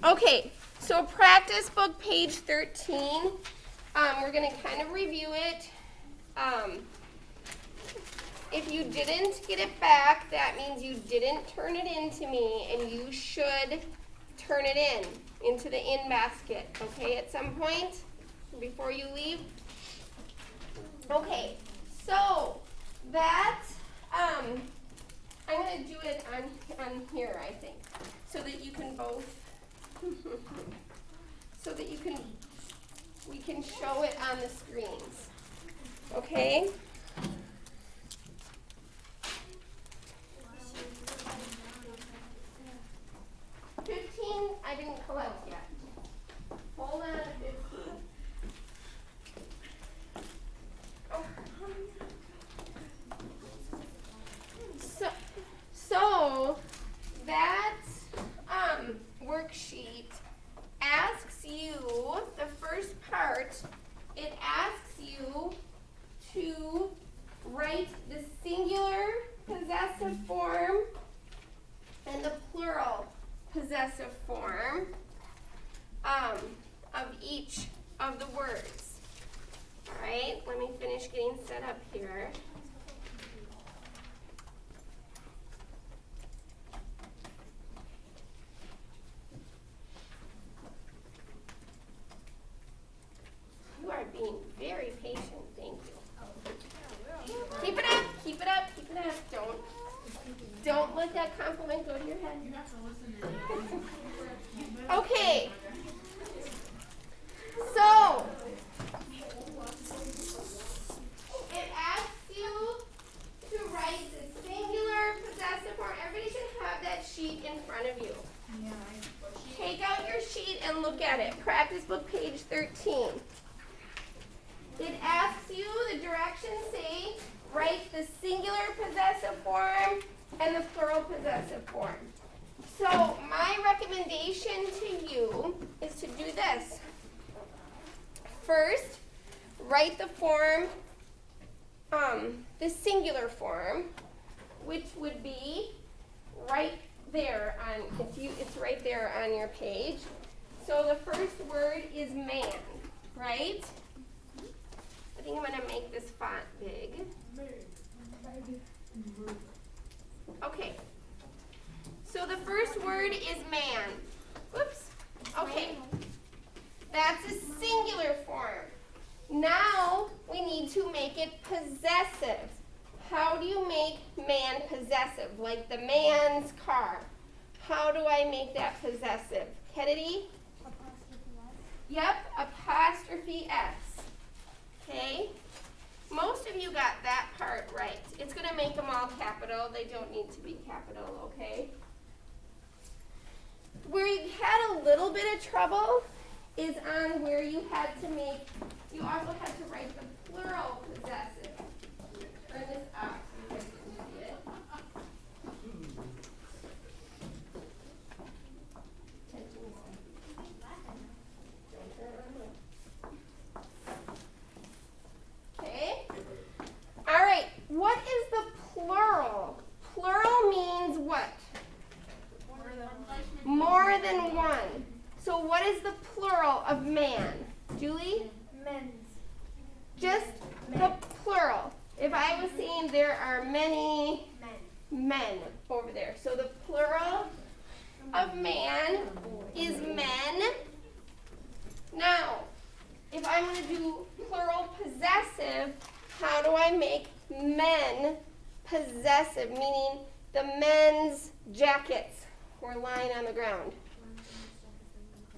Okay, so practice book page 13. We're going to kind of review it. If you didn't get it back, that means you didn't turn it in to me, and you should turn it into the in basket, okay, at some point before you leave. Okay, so that, I'm going to do it on here, I think, so that you can both, so that we can show it on the screens, okay? I didn't collect yet. Hold on to 15. Oh. So that worksheet asks you, the first part, it asks you to write the singular possessive form and the plural possessive form of each of the words. All right, let me finish getting set up here. You are being very patient, thank you. Keep it up, keep it up, keep it up. Don't let that compliment go to your head. You have to listen to Okay. So, it asks you to write the singular possessive form. Everybody should have that sheet in front of you. Take out your sheet and look at it. Practice book page 13. It asks you, the directions say, write the singular possessive form and the plural possessive form. So my recommendation to you is to do this. First, write the form, the singular form, which would be right there on, it's right there on your page. So the first word is man, right? I think I'm going to make this font big. Okay. So the first word is man. Whoops. Okay. That's a singular form. Now we need to make it possessive. How do you make man possessive? Like the man's car. How do I make that possessive? Kennedy? Apostrophe S. Yep, apostrophe S. Okay? Most of you got that part right. It's going to make them all capital. They don't need to be capital, okay? Where you had a little bit of trouble is on where you had to make, you also had to write the plural possessive. Turn this up so you guys can see it. Okay. All right. What is the plural? Plural means what? More than one. So what is the plural of man? Julie? Men's. Just the plural. If I was saying there are many men over there. So the plural of man is men. Now, if I'm going to do plural possessive, how do I make men possessive? Meaning the men's jackets were lying on the ground.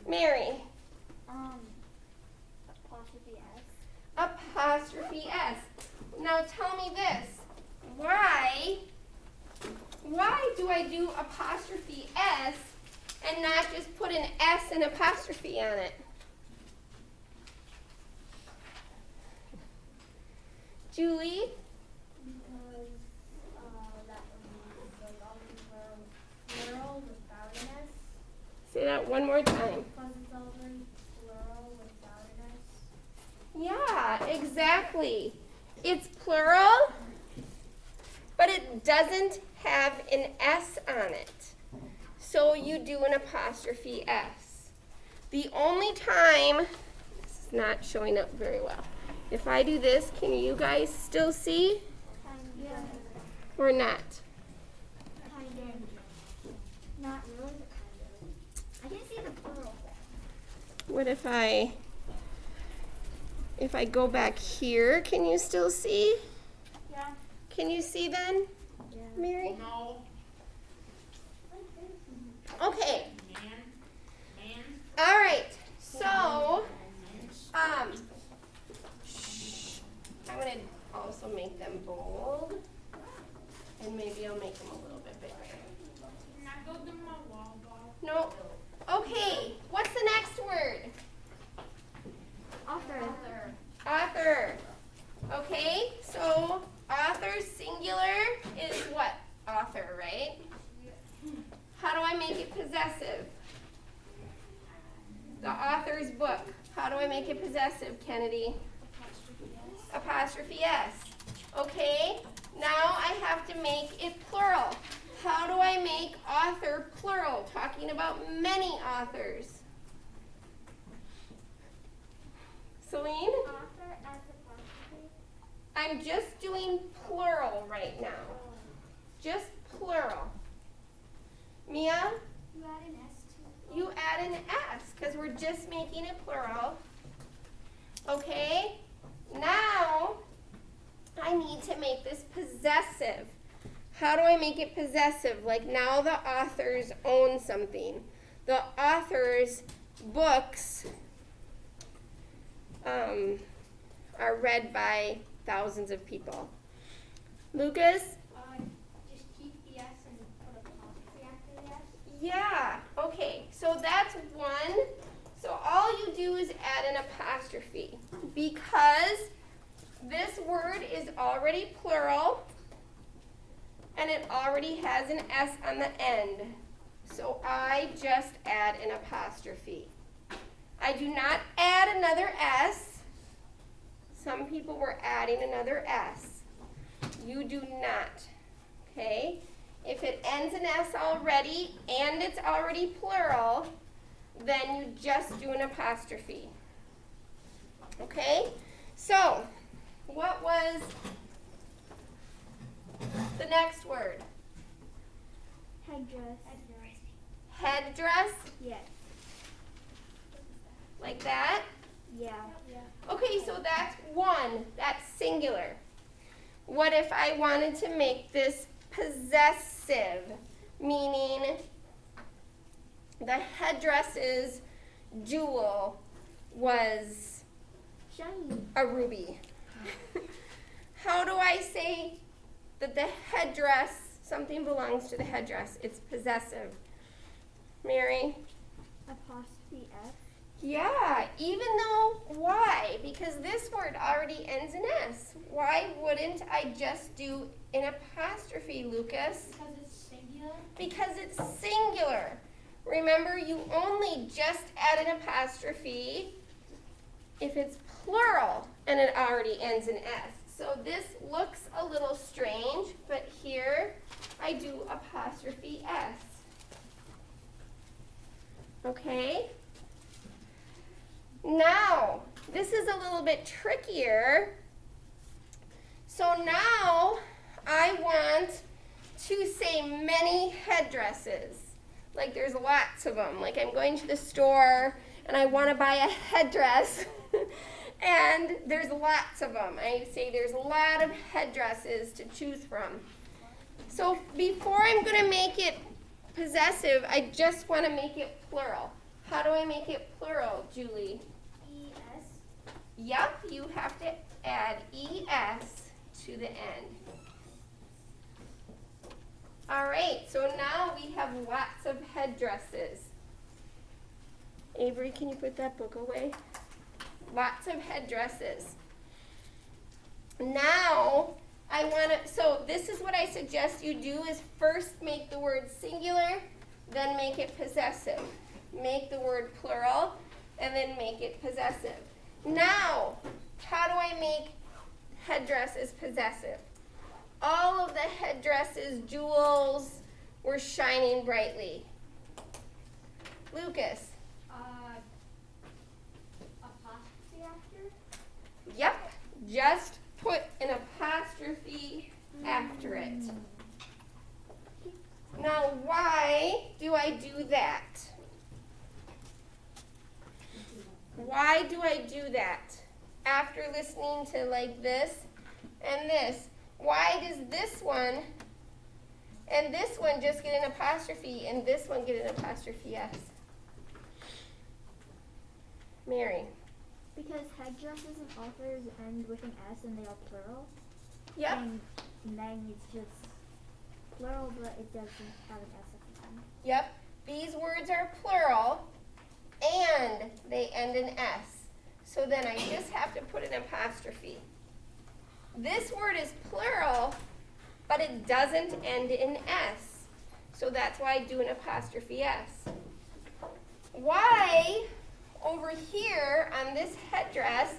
Mary. Apostrophe S. Apostrophe S. Now tell me this. Why do I do apostrophe S and not just put an S and apostrophe on it? Julie? Because that would be the long plural without an S. Say that one more time. Because it's already plural without an S. Yeah, exactly. It's plural, but it doesn't have an S on it. So you do an apostrophe S. The only time, this is not showing up very well. If I do this, can you guys still see Yeah. or not? Kind of. Not really, but kind of. I can see the plural. What if I go back here, can you still see? Yeah. Can you see then, Yeah. Mary? No. Okay, Man. all right, so, I'm gonna also make them bold, and maybe I'll make them a little bit bigger. Can I go to my wall ball? No, okay, what's the next word? Author. Author. Okay, so author singular is what? Author, right? How do I make it possessive? The author's book. How do I make it possessive, Kennedy? Apostrophe S. Okay, now I have to make it plural. How do I make author plural? Talking about many authors. Celine? Author as apostrophe. I'm just doing plural right now. Just plural. Mia, You add an S to you add an S because we're just making it plural. Okay? Now, I need to make this possessive. How do I make it possessive? Like now the authors own something. The author's books are read by thousands of people. Lucas? just keep the S and put apostrophe after the S. Yeah, okay, so that's one. So all you do is add an apostrophe because this word is already plural and it already has an S on the end. So I just add an apostrophe. I do not add another S. Some people were adding another S. You do not, okay? If it ends in S already and it's already plural, then you just do an apostrophe. Okay? So, what was the next word? Headdress. Headdress, Yes. like that. Yeah. Yeah. Okay, so that's one. That's singular. What if I wanted to make this possessive, meaning the headdress's jewel was Shiny. a ruby? How do I say that the headdress, something belongs to the headdress? It's possessive. Mary? Apostrophe F. Yeah, even though, why? Because this word already ends in S. Why wouldn't I just do an apostrophe, Lucas? Because it's singular. Because it's singular. Remember, you only just add an apostrophe if it's plural and it already ends in S. So this looks a little strange, but here I do apostrophe S. Okay? Now, this is a little bit trickier. So now I want to say many headdresses. Like there's lots of them. Like I'm going to the store and I want to buy a headdress and there's lots of them. I say there's a lot of headdresses to choose from. So before I'm going to make it possessive, I just want to make it plural. How do I make it plural, Julie? ES. Yep, you have to add ES to the end. All right, so now we have lots of headdresses. Avery, can you put that book away? Lots of headdresses. Now, I want to, so this is what I suggest you do is first make the word singular, then make it possessive. Make the word plural, and then make it possessive. Now, how do I make headdresses possessive? All of the headdresses, jewels, were shining brightly. Lucas. just put an apostrophe after it. Now, why do I do that? Why do I do that? After listening to like this and this, why does this one and this one just get an apostrophe and this one get an apostrophe S? Mary. Because headdresses and authors end with an S and they are plural. Yep. And then it's just plural, but it doesn't have an S at the end. Yep. These words are plural and they end in S. So then I just have to put an apostrophe. This word is plural, but it doesn't end in S. So that's why I do an apostrophe S. Why, over here on this headdress,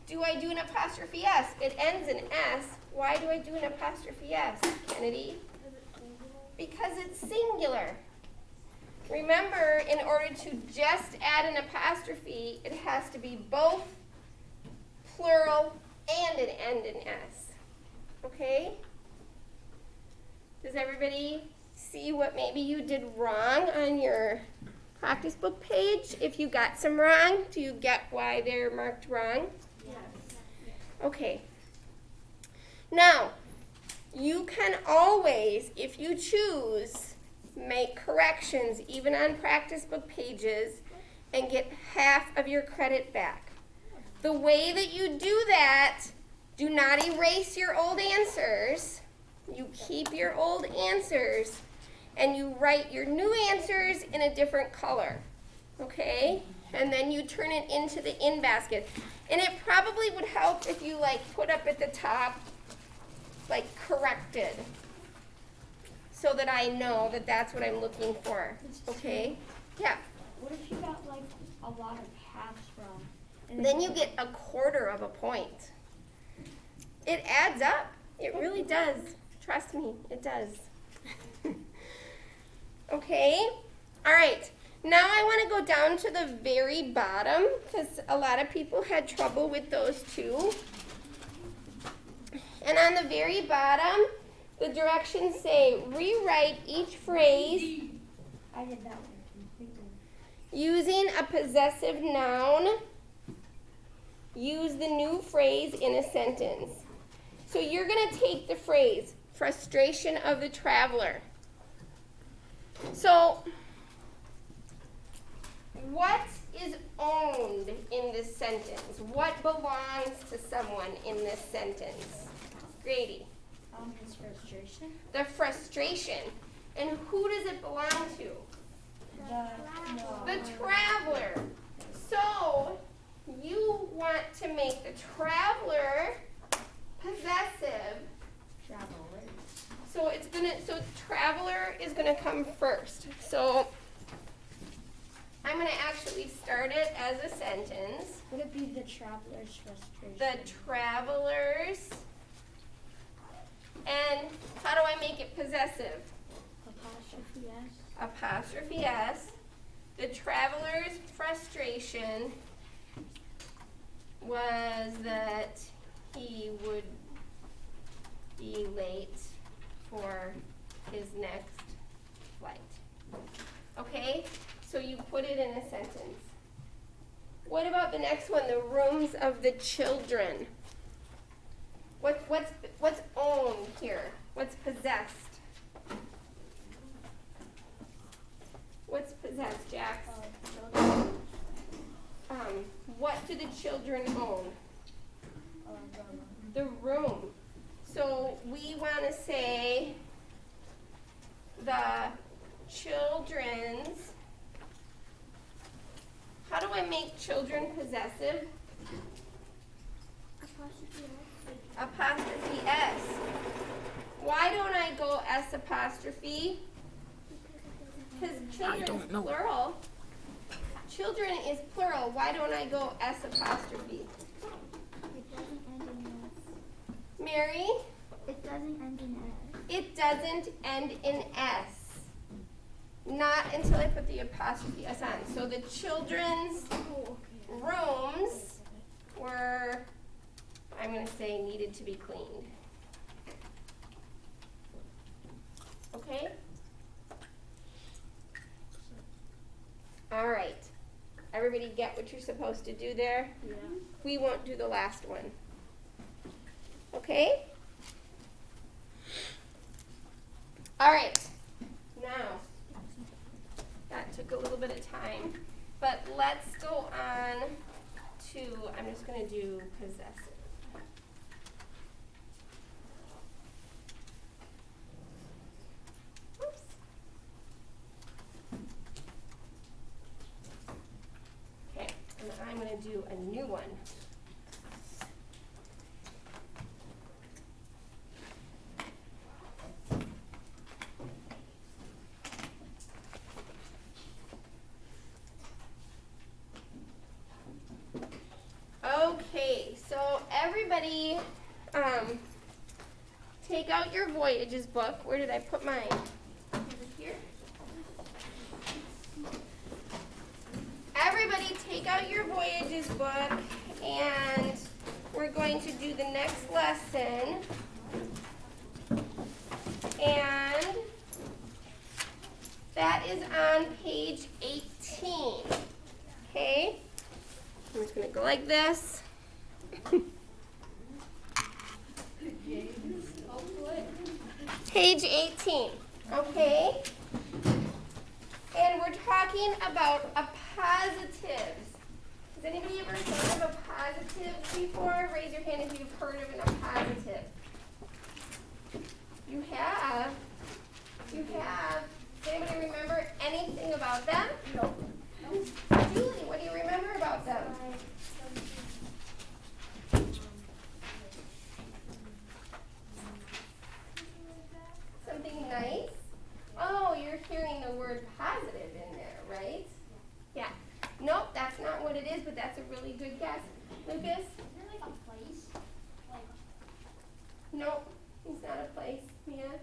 do I do an apostrophe S? It ends in S. Why do I do an apostrophe S, Kennedy? Because it's singular. Remember, in order to just add an apostrophe, it has to be both plural and an end in S. Okay? Does everybody see what maybe you did wrong on your practice book page? If you got some wrong, do you get why they're marked wrong? Yes. Okay. Now, you can always, if you choose, make corrections even on practice book pages and get half of your credit back. The way that you do that, do not erase your old answers. You keep your old answers and you write your new answers in a different color. Okay? And then you turn it into the in basket. And it probably would help if you put up at the top corrected, so that I know that that's what I'm looking for. Okay? Yeah. What if you got a lot of halves wrong? Then you get a quarter of a point. It adds up. It really does. Trust me, it does. Okay? All right. Now I want to go down to the very bottom because a lot of people had trouble with those too. And on the very bottom, the directions say, rewrite each phrase I did that one completely. using a possessive noun. Use the new phrase in a sentence. So you're going to take the phrase, frustration of the traveler. So, what is owned in this sentence? What belongs to someone in this sentence? Grady. His frustration. The frustration. And who does it belong to? The traveler. So, you want to make the traveler possessive. So traveler is gonna come first. So I'm gonna actually start it as a sentence. Would it be the traveler's frustration? The travelers. And how do I make it possessive? Apostrophe S. Apostrophe S. The traveler's frustration was that he would be late for his next flight. Okay? So you put it in a sentence. What about the next one? The rooms of the children. What's owned here? What's possessed? What's possessed, Jax? What do the children own? The room. So we want to say the children's. How do I make children possessive? Apostrophe S. Apostrophe S. Why don't I go S apostrophe? Because children is plural. Children is plural. Why don't I go S apostrophe? It doesn't end in S. Mary? It doesn't end in S. It doesn't end in S. Not until I put the apostrophe S on. So the children's rooms were I'm going to say needed to be cleaned. Okay? All right. Everybody get what you're supposed to do there? Yeah. We won't do the last one. Okay? All right. Now, that took a little bit of time, but let's go on to, I'm just going to do possessive. Oops. Okay, and I'm going to do a new one. Okay, so everybody, take out your Voyages book. Where did I put mine? Over here. Everybody take out your Voyages book, and we're going to do the next lesson. And that is on page 18. Okay? I'm just going to go like this. Page 18, okay? And we're talking about appositives. Has anybody ever heard of appositives before? Raise your hand if you've heard of an appositive. You have? You have? Does anybody remember anything about them? No. Julie, what do you remember about them? Something nice? Oh, you're hearing the word positive in there, right? Yeah. Nope, that's not what it is, but that's a really good guess. Lucas? Isn't it like a place? Like, Nope, it's not a place. Mia?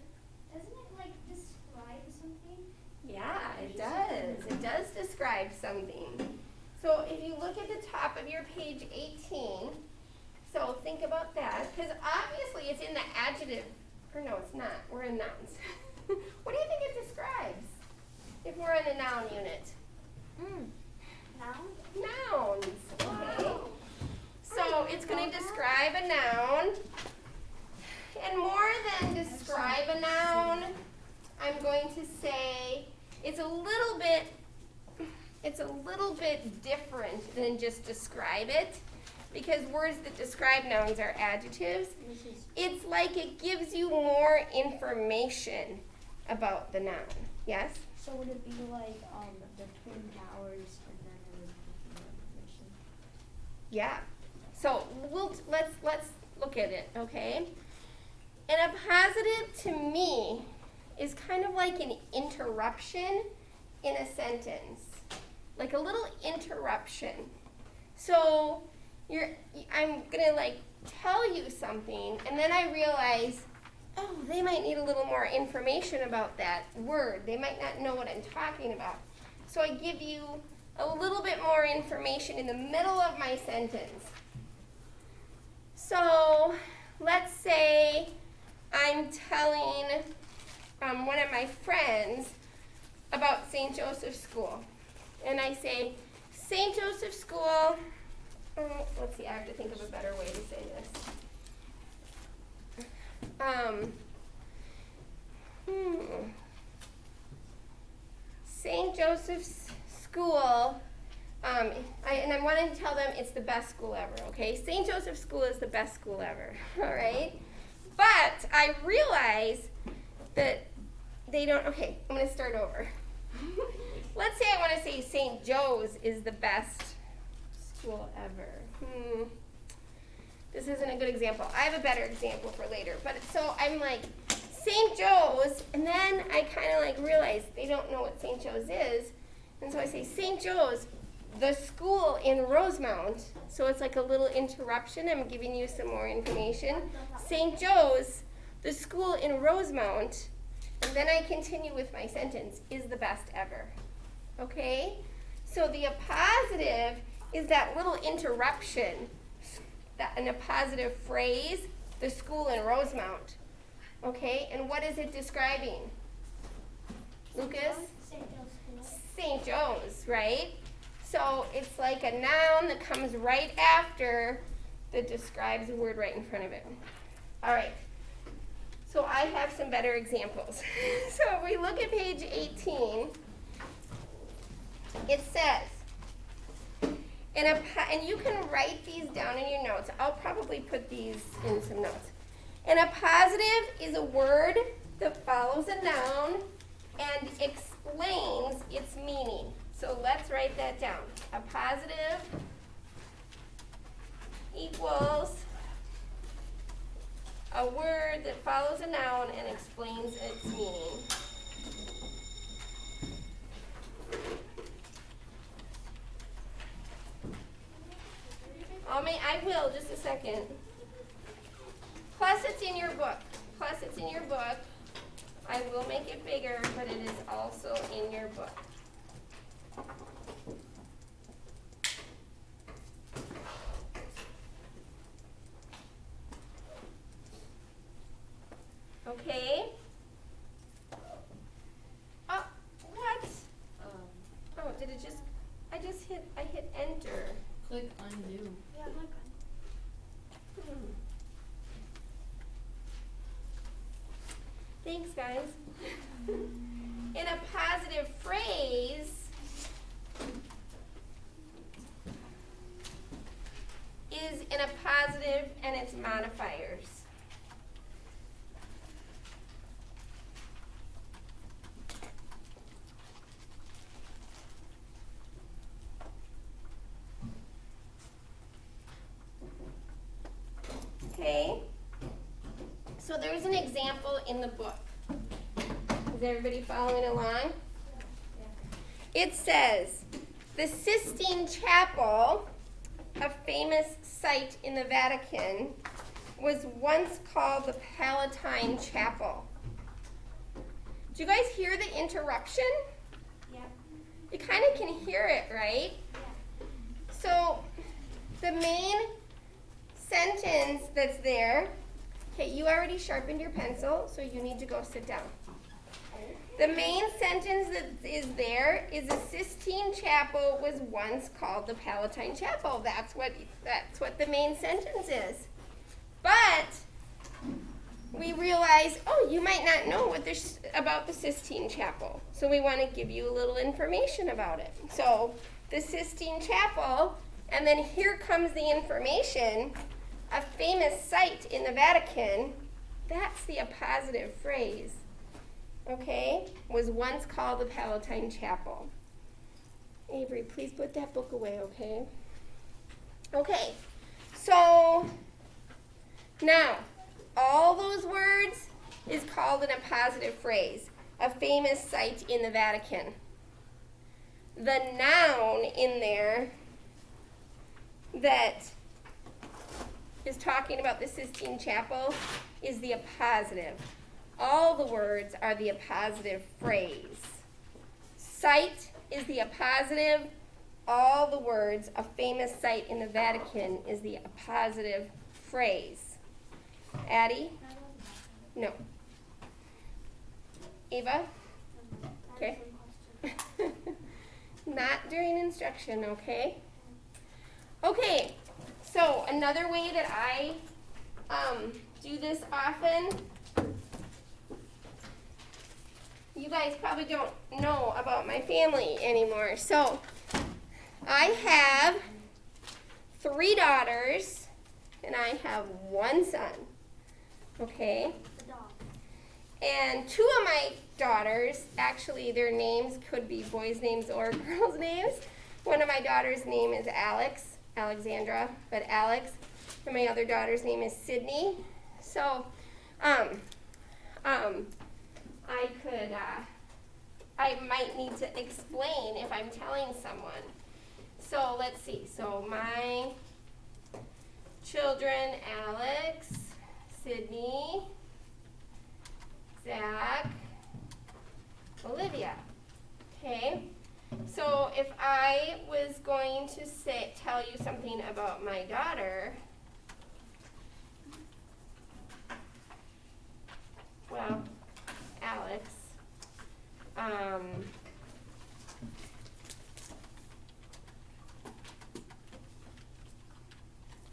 doesn't it like describe something? Yeah, it does. It does describe something. So if you look at the top of your page 18, so think about that, because obviously it's in the adjective, or no, it's not. We're in nouns. What do you think it describes if we're in a noun unit? Noun? Nouns, okay? So it's going to describe a noun, and more than describe a noun, I'm going to say it's a little bit different than just describe it, because words that describe nouns are adjectives. It's like it gives you more information about the noun. Yes? So would it be like the Twin Towers and then it would be more information? Yeah. So let's look at it, okay? And a positive to me is kind of like an interruption in a sentence. Like a little interruption. So I'm gonna like tell you something, and then I realize, oh, they might need a little more information about that word. They might not know what I'm talking about. So I give you a little bit more information in the middle of my sentence. So let's say I'm telling one of my friends about St. Joseph's School. And I say, St. Joseph's School, let's see, I have to think of a better way to say this. St. Joseph's School, and I'm wanting to tell them it's the best school ever, okay? St. Joseph's School is the best school ever, all right? But I realize that they don't, okay, I'm going to start over. Let's say I want to say St. Joe's is the best school ever. This isn't a good example. I have a better example for later. But so I'm like, St. Joe's, and then I kind of like realize they don't know what St. Joe's is. And so I say St. Joe's, the school in Rosemount. So it's like a little interruption. I'm giving you some more information. St. Joe's, the school in Rosemount, and then I continue with my sentence, is the best ever. Okay? So the appositive is that little interruption. in a positive phrase, the school in Rosemount. Okay, and what is it describing? Lucas? St. Joe's School. St. Joe's, right? So it's like a noun that comes right after that describes a word right in front of it. All right. So I have some better examples. So if we look at page 18, it says, and you can write these down in your notes. I'll probably put these in some notes. And a positive is a word that follows a noun and explains its meaning. So let's write that down. A positive equals a word that follows a noun and explains its meaning. I will, just a second. Plus it's in your book. I will make it bigger, but it is also in your book. Okay. Oh, what? Oh, did it just? I hit enter. Click undo. Yeah, look. Thanks, guys. In a positive phrase is in a positive and its modifiers. Okay, so there's an example in the book. Is everybody following along? It says, the Sistine Chapel, a famous site in the Vatican, was once called the Palatine Chapel. Do you guys hear the interruption? Yeah. You kind of can hear it, right? Yeah. So the main sentence that's there, okay, you already sharpened your pencil, so you need to go sit down. The main sentence that is there is the Sistine Chapel was once called the Palatine Chapel. That's what the main sentence is. But we realize, oh, you might not know what there's about the Sistine Chapel. So we want to give you a little information about it. So the Sistine Chapel, and then here comes the information, a famous site in the Vatican, that's the appositive phrase, okay, was once called the Palatine Chapel. Avery, please put that book away, okay? Okay, so now, all those words is called an appositive phrase, a famous site in the Vatican. The noun in there that is talking about the Sistine Chapel is the appositive. All the words are the appositive phrase. Site is the appositive. All the words, a famous site in the Vatican, is the appositive phrase. Addie? No. Ava? Okay. Not during instruction, okay? Okay, so another way that I do this often, you guys probably don't know about my family anymore. So I have 3 daughters and I have 1 son, okay? The dog. And 2 of my daughters, actually their names could be boys' names or girls' names. One of my daughters' name is Alexandra, but Alex, and my other daughter's name is Sydney. So, I might need to explain if I'm telling someone. So let's see. So my children, Alex, Sydney, Zach, Olivia. Okay. So if I was going to tell you something about my daughter, well, Alex,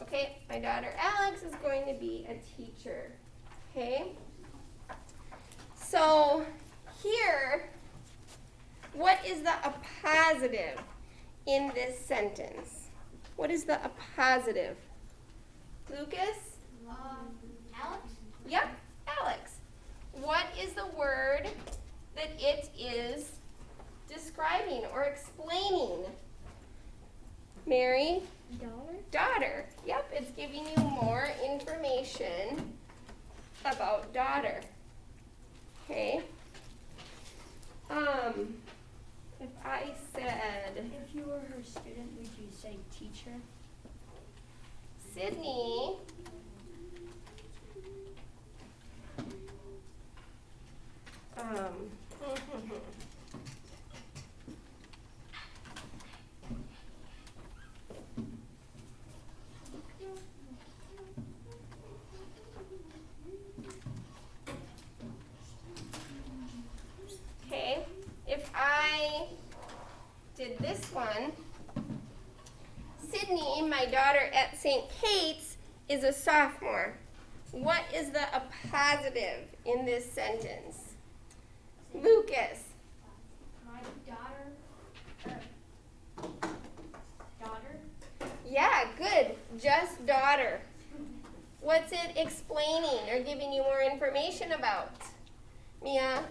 okay, my daughter Alex is going to be a teacher, okay? So here, what is the appositive in this sentence? What is the appositive? Lucas? Alex? Yep, Alex. What is the word that it is describing or explaining? Mary? Daughter. Yep, it's giving you more information about daughter. Okay. If I said If you were her student, would you say teacher? Sydney okay, if I did this one, Sydney, my daughter at St. Kate's, is a sophomore. What is the appositive in this sentence? Lucas. My daughter. Yeah, good. Just daughter. What's it explaining or giving you more information about? Mia?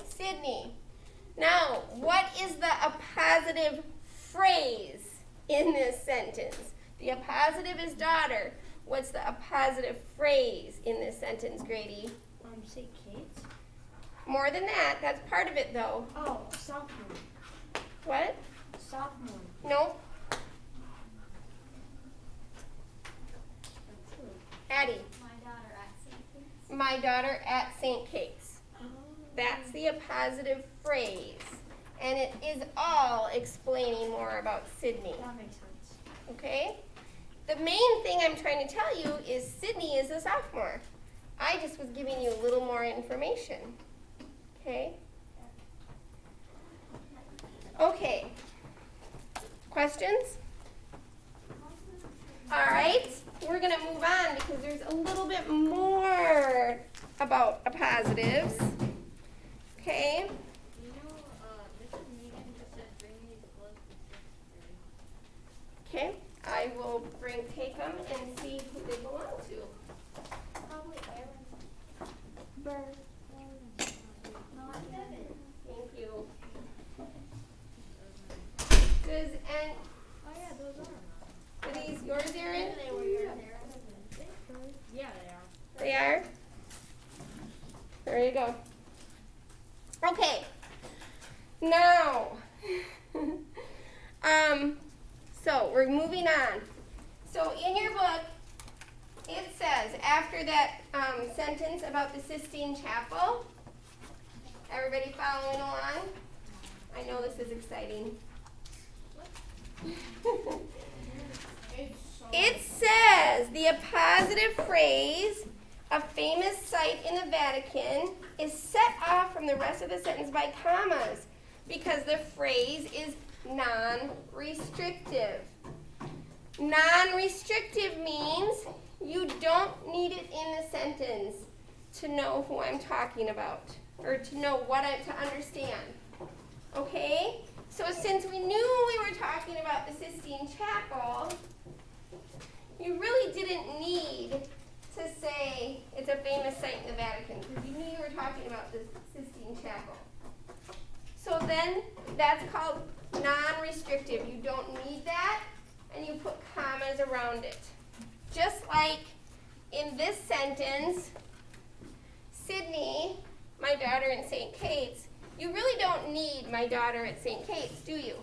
Sydney. Now, what is the appositive phrase in this sentence? The appositive is daughter. What's the appositive phrase in this sentence, Grady? St. Kate's? More than that. That's part of it, though. Oh, sophomore. What? Sophomore. No. Addie. My daughter at St. Kate's. My daughter at St. Kate's. That's the appositive phrase. And it is all explaining more about Sydney. That makes sense. Okay? The main thing I'm trying to tell you is Sydney is a sophomore. I just was giving you a little more information. Okay? Okay. Questions? All right. We're going to move on because there's a little bit more about appositives. Okay? Okay. I will take them and see who they belong to. Probably Aaron. Bird. Not Devin. Thank you. Does and Oh yeah, those are. are these yours, Aaron? They were yours, Aaron. Yeah, they are. They are? There you go. Okay. Now, so we're moving on. So in your book, it says, after that sentence about the Sistine Chapel, everybody following along? I know this is exciting. It says the appositive phrase, a famous site in the Vatican, is set off from the rest of the sentence by commas because the phrase is non-restrictive. Non-restrictive means you don't need it in the sentence to know who I'm talking about or to know to understand. Okay? So since we knew we were talking about the Sistine Chapel, you really didn't need to say it's a famous site in the Vatican because you knew you were talking about the Sistine Chapel. So then that's called non-restrictive. You don't need that, and you put commas around it. Just like in this sentence, Sydney, my daughter in St. Kate's, you really don't need my daughter at St. Kate's, do you?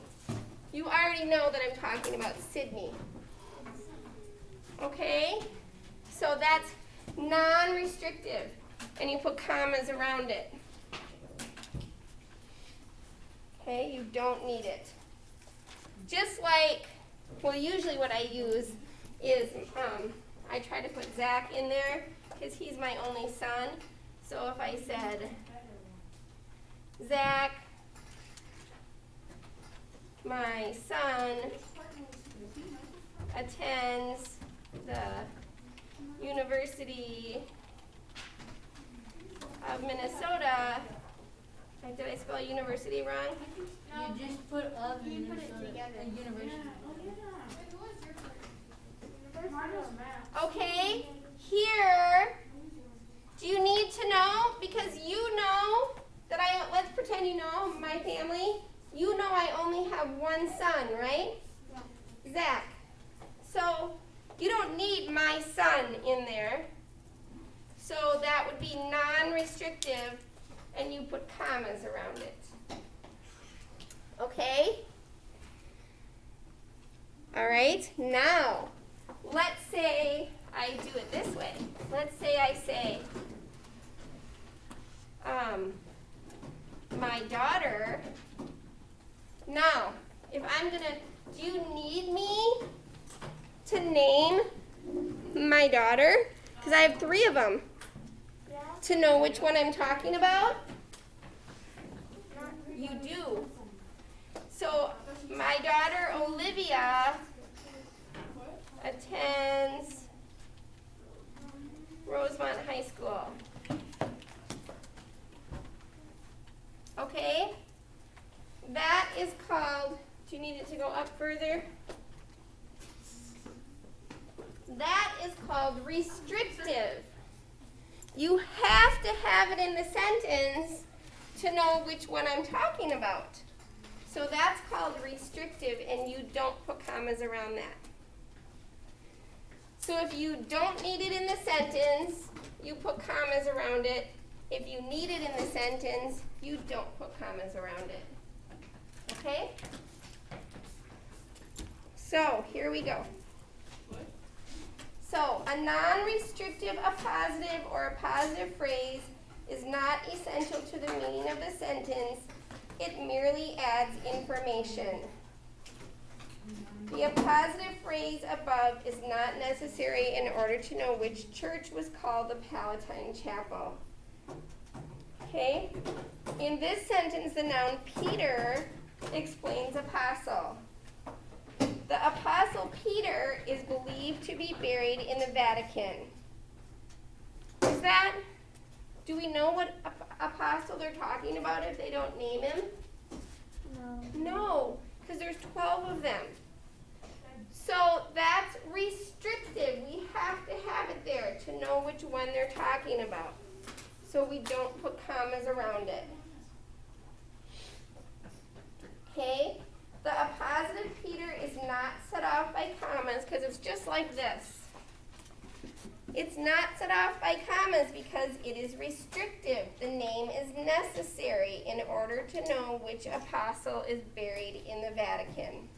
You already know that I'm talking about Sydney. Okay? So that's non-restrictive, and you put commas around it. Okay, you don't need it. Just like, well, usually what I use is I try to put Zach in there because he's my only son. So if I said, Zach, my son attends the University of Minnesota. Did I spell university wrong? You just put of You put it Minnesota together. and university. Okay, here, do you need to know? Because you know that let's pretend you know my family. You know I only have one son, right? Zach. So you don't need my son in there. So that would be non-restrictive, and you put commas around it. Okay? All right, now, let's say I do it this way. Let's say I say, my daughter. Now, if I'm gonna, do you need me to name my daughter? Because I have 3 of them. To know which one I'm talking about? You do. So, my daughter Olivia attends Rosemont High School. Okay? That is called, do you need it to go up further? That is called restrictive. You have to have it in the sentence to know which one I'm talking about. So that's called restrictive, and you don't put commas around that. So if you don't need it in the sentence, you put commas around it. If you need it in the sentence, you don't put commas around it. Okay? So here we go. So a non-restrictive appositive or a positive phrase is not essential to the meaning of the sentence. It merely adds information. The appositive phrase above is not necessary in order to know which church was called the Palatine Chapel. Okay? In this sentence, the noun Peter explains apostle. The apostle Peter is believed to be buried in the Vatican. Is that? Do we know what apostle they're talking about if they don't name him? No, because there's 12 of them. So that's restrictive. We have to have it there to know which one they're talking about. So we don't put commas around it. Okay? The appositive Peter is not set off by commas because it's just like this. It's not set off by commas because it is restrictive. The name is necessary in order to know which apostle is buried in the Vatican.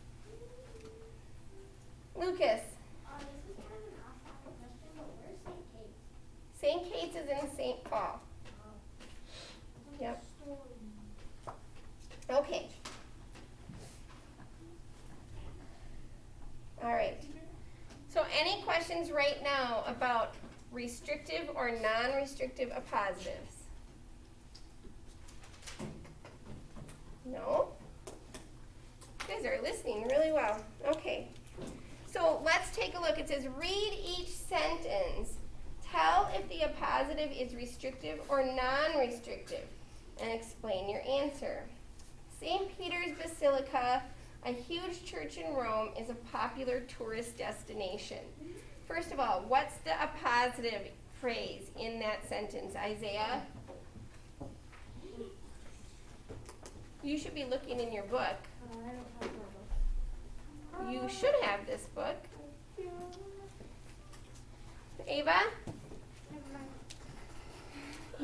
Lucas. This is kind of an off-topic question, but where's St. Kate's? St. Kate's is in St. Paul. Yep. Okay. All right. So any questions right now about restrictive or non-restrictive appositives? No? You guys are listening really well. Okay. So let's take a look. It says, read each sentence. Tell if the appositive is restrictive or non-restrictive, and explain your answer. St. Peter's Basilica, a huge church in Rome, is a popular tourist destination. First of all, what's the appositive phrase in that sentence, Isaiah? You should be looking in your book. I don't have my book. You should have this book. Ava?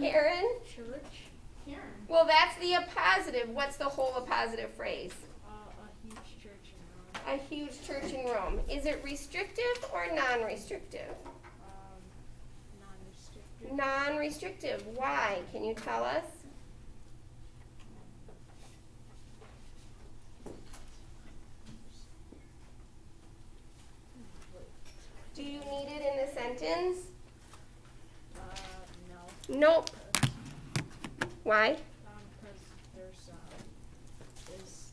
Aaron? Church. Karen. Well, that's the appositive. What's the whole appositive phrase? A huge church in Rome. A huge church in Rome. Is it restrictive or non-restrictive? Non-restricted. Non-restrictive. Why? Can you tell us? Do you need it in the sentence? No. Nope. Why? Because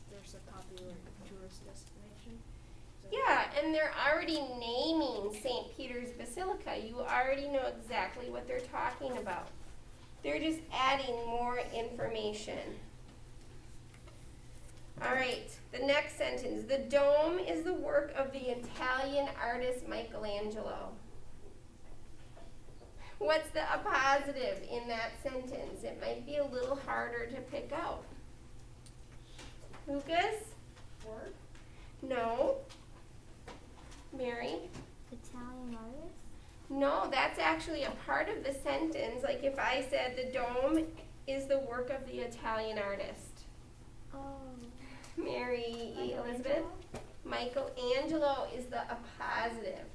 there's a popular tourist destination. So Yeah, and they're already naming St. Peter's Basilica. You already know exactly what they're talking about. They're just adding more information. All right, the next sentence. The dome is the work of the Italian artist Michelangelo. What's the appositive in that sentence? It might be a little harder to pick out. Lucas? Word? No. Mary? Italian artist? No, that's actually a part of the sentence. Like if I said the dome is the work of the Italian artist. Oh. Mary Elizabeth? Michelangelo is the appositive.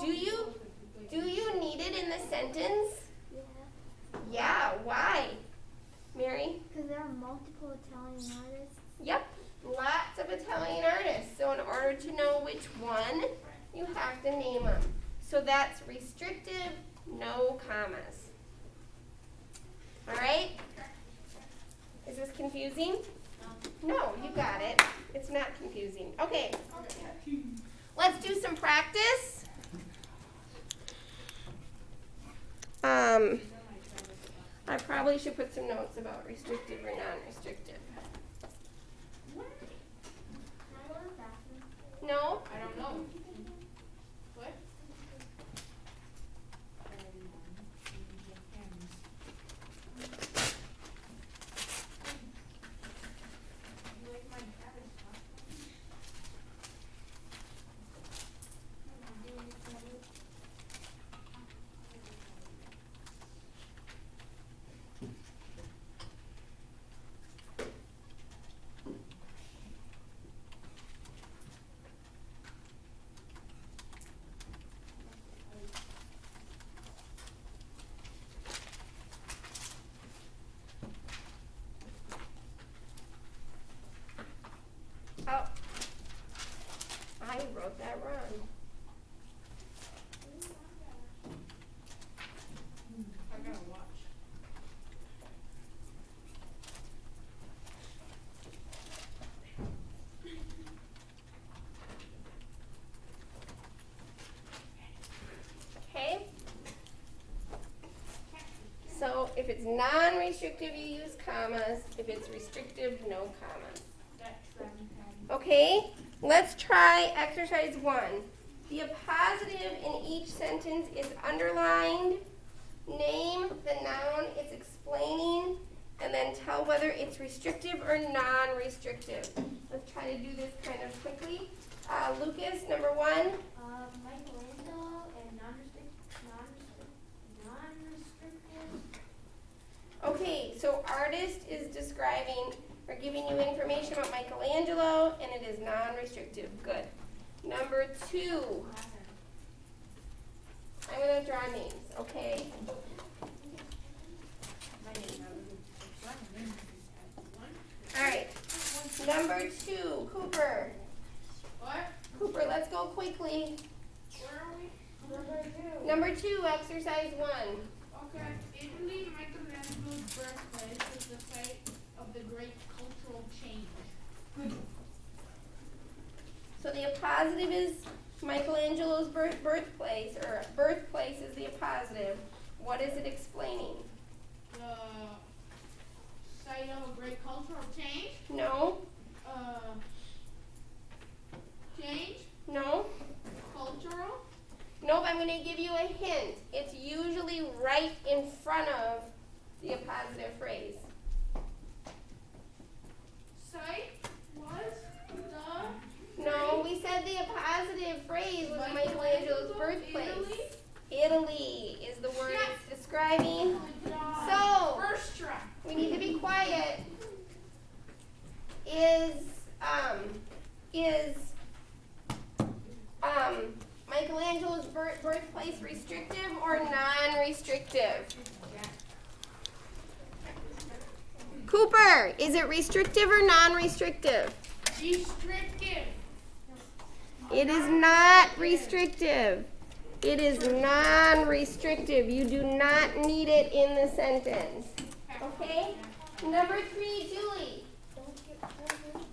Do you need it in the sentence? Yeah. Yeah, why? Mary? Because there are multiple Italian artists. Yep, lots of Italian artists. So in order to know which one, you have to name them. So that's restrictive, no commas. All right? Is this confusing? No, you got it. It's not confusing. Okay. Let's do some practice. I probably should put some notes about restrictive or non-restrictive. Can I go to the bathroom? No? I don't know. What? You like my cabbage pasta? Oh. I wrote that wrong. I gotta watch. Okay? So if it's non-restrictive, you use commas. If it's restrictive, no commas. That trend. Okay? Let's try exercise 1. The appositive in each sentence is underlined. Name the noun it's explaining, and then tell whether it's restrictive or non-restrictive. Let's try to do this kind of quickly. Lucas, number 1. Michelangelo and non-restrictive. Okay, so artist is describing or giving you information about Michelangelo, and it is non-restrictive. Good. Number 2. I'm going to draw names, okay? All right. Number 2, Cooper. What? Cooper, let's go quickly. Where are we? Number 2, exercise 1. Okay. Italy, Michelangelo's birthplace is the site of the great cultural change. So the appositive is Michelangelo's birthplace, or birthplace is the appositive. What is it explaining? The site of a great cultural change. No? Change. No? Cultural. Nope, I'm going to give you a hint. It's usually right in front of the appositive phrase. Site was the. No, we said the appositive phrase was Michelangelo's birthplace. Italy? Italy is the word it's describing. Good job. So, First try. we need to be quiet. Is Michelangelo's birthplace restrictive or non-restrictive? Cooper, is it restrictive or non-restrictive? Restrictive. It is not restrictive. It is non-restrictive. You do not need it in the sentence. Okay. Okay? Number 3, Julie. Don't get pregnant.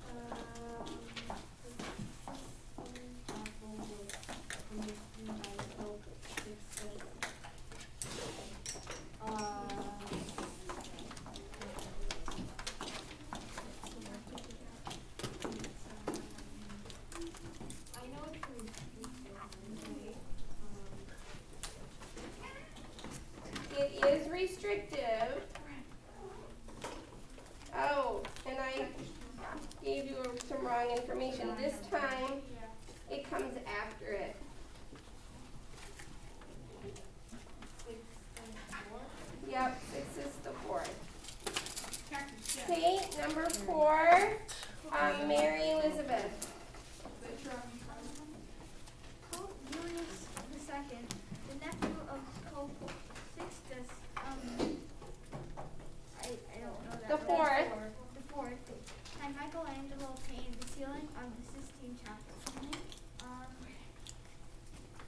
I know it's It is restrictive. Oh, and I gave you some wrong information. This time, it comes after it. Yep, 6 is the 4th. Okay, number 4, Mary Elizabeth. Pope Julius II, the nephew of Pope Sixtus, I don't know that. The right. 4th. The 4th, had Michelangelo paint the ceiling of the Sistine Chapel.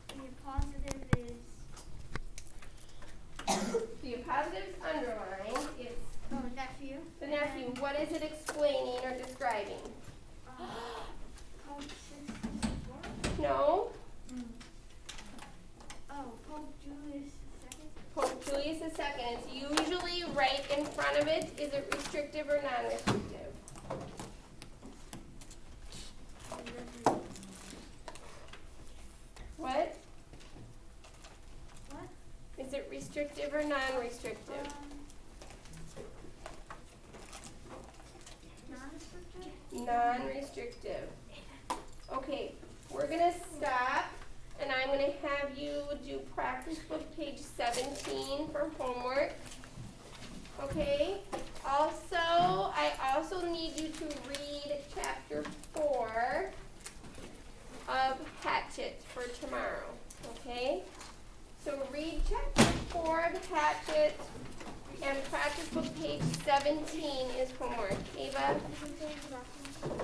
The positive is, The positive's underlined. It's nephew. the nephew. What is it explaining or describing? Pope Sixtus IV. No. Oh, Pope Julius II. Pope Julius II. It's usually right in front of it. Is it restrictive or non-restrictive? What? What? Is it restrictive or non-restrictive? Non-restrictive? Non-restrictive. Okay, we're gonna stop and I'm gonna have you do practice book page 17 for homework. Okay? Also, I also need you to read chapter 4 of Hatchet for tomorrow. Okay? So read chapter 4 of Hatchet and practice book page 17 is homework. Ava?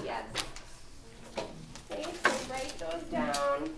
Yes. Okay, so write those down.